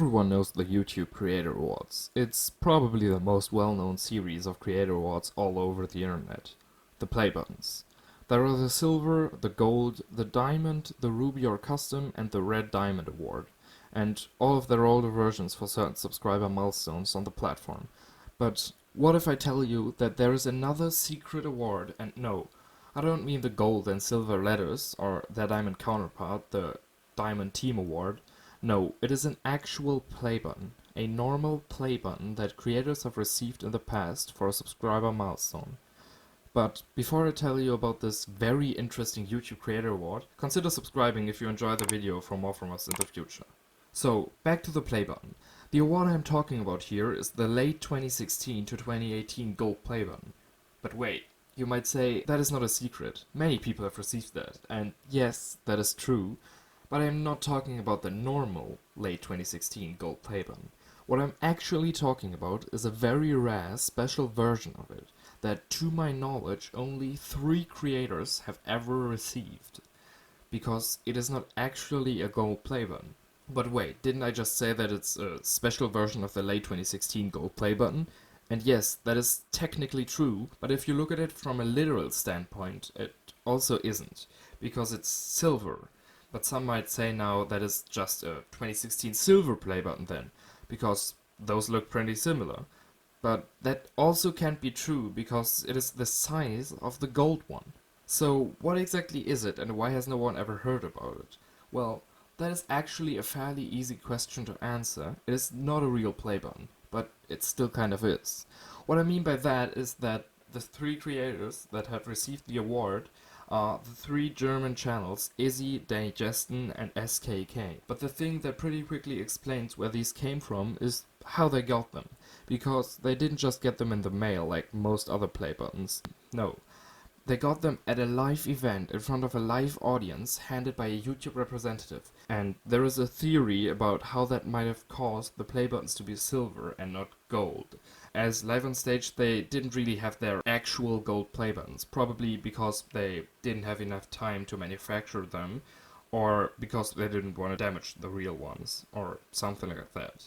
Everyone knows the YouTube Creator Awards. It's probably the most well-known series of Creator Awards all over the internet. The Playbuttons. There are the Silver, the Gold, the Diamond, the Ruby or Custom, and the Red Diamond Award, and all of their older versions for certain subscriber milestones on the platform. But what if I tell you that there is another secret award, and no, I don't mean the Gold and Silver letters, or their Diamond counterpart, the Diamond Team Award. No, it is an actual play button, a normal play button that creators have received in the past for a subscriber milestone. But before I tell you about this very interesting YouTube Creator Award, consider subscribing if you enjoy the video for more from us in the future. So, back to the play button. The award I'm talking about here is the late 2016 to 2018 Gold Play Button. But wait, you might say that is not a secret. Many people have received that, and yes, that is true. But I'm not talking about the normal late 2016 Gold Play Button. What I'm actually talking about is a very rare special version of it that, to my knowledge, only 3 creators have ever received. Because it is not actually a Gold Play Button. But wait, didn't I just say that it's a special version of the late 2016 Gold Play Button? And yes, that is technically true, but if you look at it from a literal standpoint, it also isn't. Because it's silver. But some might say now that is just a 2016 silver play button then, because those look pretty similar. But that also can't be true, because it is the size of the gold one. So what exactly is it, and why has no one ever heard about it? Well, that is actually a fairly easy question to answer. It is not a real play button, but it still kind of is. What I mean by that is that the 3 creators that have received the award are the 3 German channels Izzi, Jesden, and SKK. But the thing that pretty quickly explains where these came from is how they got them. Because they didn't just get them in the mail like most other play buttons. No. They got them at a live event in front of a live audience handed by a YouTube representative. And there is a theory about how that might have caused the play buttons to be silver and not gold. As live on stage they didn't really have their actual gold play buttons, probably because they didn't have enough time to manufacture them, or because they didn't want to damage the real ones, or something like that.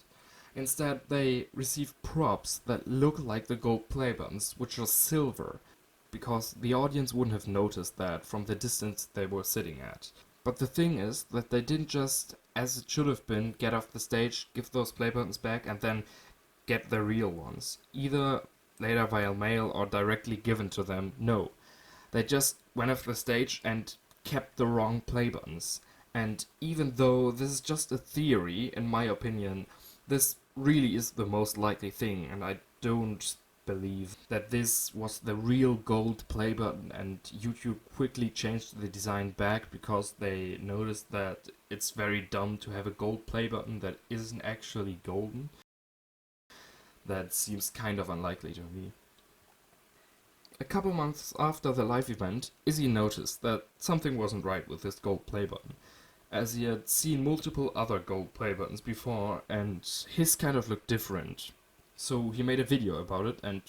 Instead, they received props that look like the gold play buttons, which are silver, because the audience wouldn't have noticed that from the distance they were sitting at. But the thing is that they didn't just, as it should have been, get off the stage, give those play buttons back, and then get the real ones, either later via mail or directly given to them. No, they just went off the stage and kept the wrong play buttons. And even though this is just a theory, in my opinion, this really is the most likely thing, and I don't believe that this was the real gold play button and YouTube quickly changed the design back because they noticed that it's very dumb to have a gold play button that isn't actually golden. That seems kind of unlikely to me. A couple months after the live event, Izzi noticed that something wasn't right with his gold play button, as he had seen multiple other gold play buttons before, and his kind of looked different. So he made a video about it, and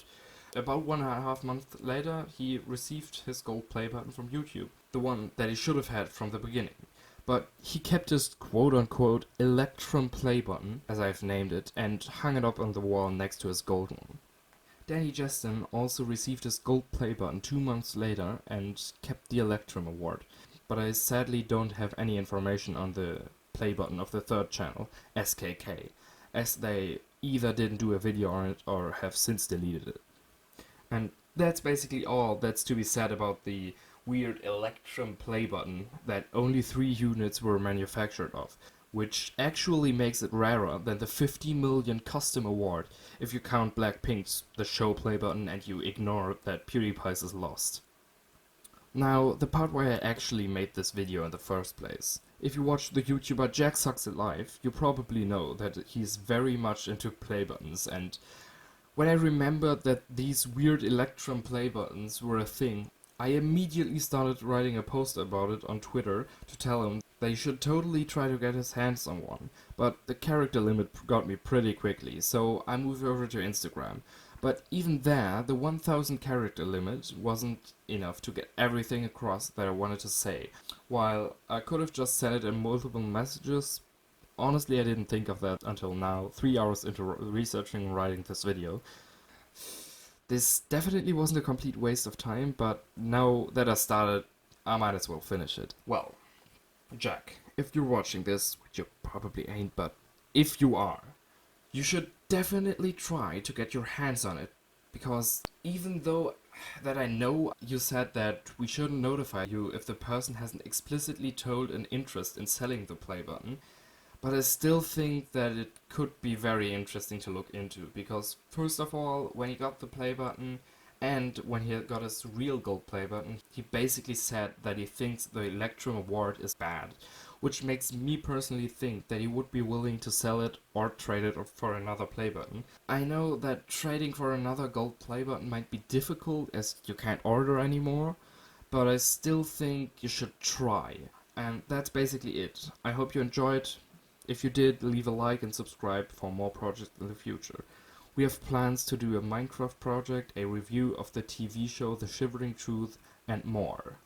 about 1.5 months later, he received his gold play button from YouTube, the one that he should have had from the beginning. But he kept his quote-unquote Electrum play button, as I've named it, and hung it up on the wall next to his gold one. Danny Jesden also received his gold play button 2 months later and kept the Electrum award. But I sadly don't have any information on the play button of the 3rd channel, SKK, as they either didn't do a video on it or have since deleted it. And that's basically all that's to be said about the weird Electrum play button that only 3 units were manufactured of, which actually makes it rarer than the 50 million custom award if you count Blackpink's The Show play button and you ignore that PewDiePie's is lost. Now, the part where I actually made this video in the first place. If you watch the YouTuber Jack Sucks It Live, you probably know that he's very much into play buttons, and when I remembered that these weird Electrum play buttons were a thing, I immediately started writing a post about it on Twitter to tell him that he should totally try to get his hands on one, but the character limit got me pretty quickly, so I moved over to Instagram. But even there, the 1000 character limit wasn't enough to get everything across that I wanted to say. While I could have just sent it in multiple messages, Honestly, I didn't think of that until now, 3 hours into researching and writing this video. This definitely wasn't a complete waste of time, but now that I started, I might as well finish it. Well, Jack, if you're watching this, which you probably ain't, but if you are, you should definitely try to get your hands on it, because even though that I know you said that we shouldn't notify you if the person hasn't explicitly told an interest in selling the play button, but I still think that it could be very interesting to look into, because first of all, when he got the play button and when he got his real gold play button, he basically said that he thinks the Electrum award is bad, which makes me personally think that he would be willing to sell it or trade it for another play button. I know that trading for another gold play button might be difficult as you can't order anymore, but I still think you should try. And that's basically it. I hope you enjoyed. If you did, leave a like and subscribe for more projects in the future. We have plans to do a Minecraft project, a review of the TV show The Shivering Truth, and more.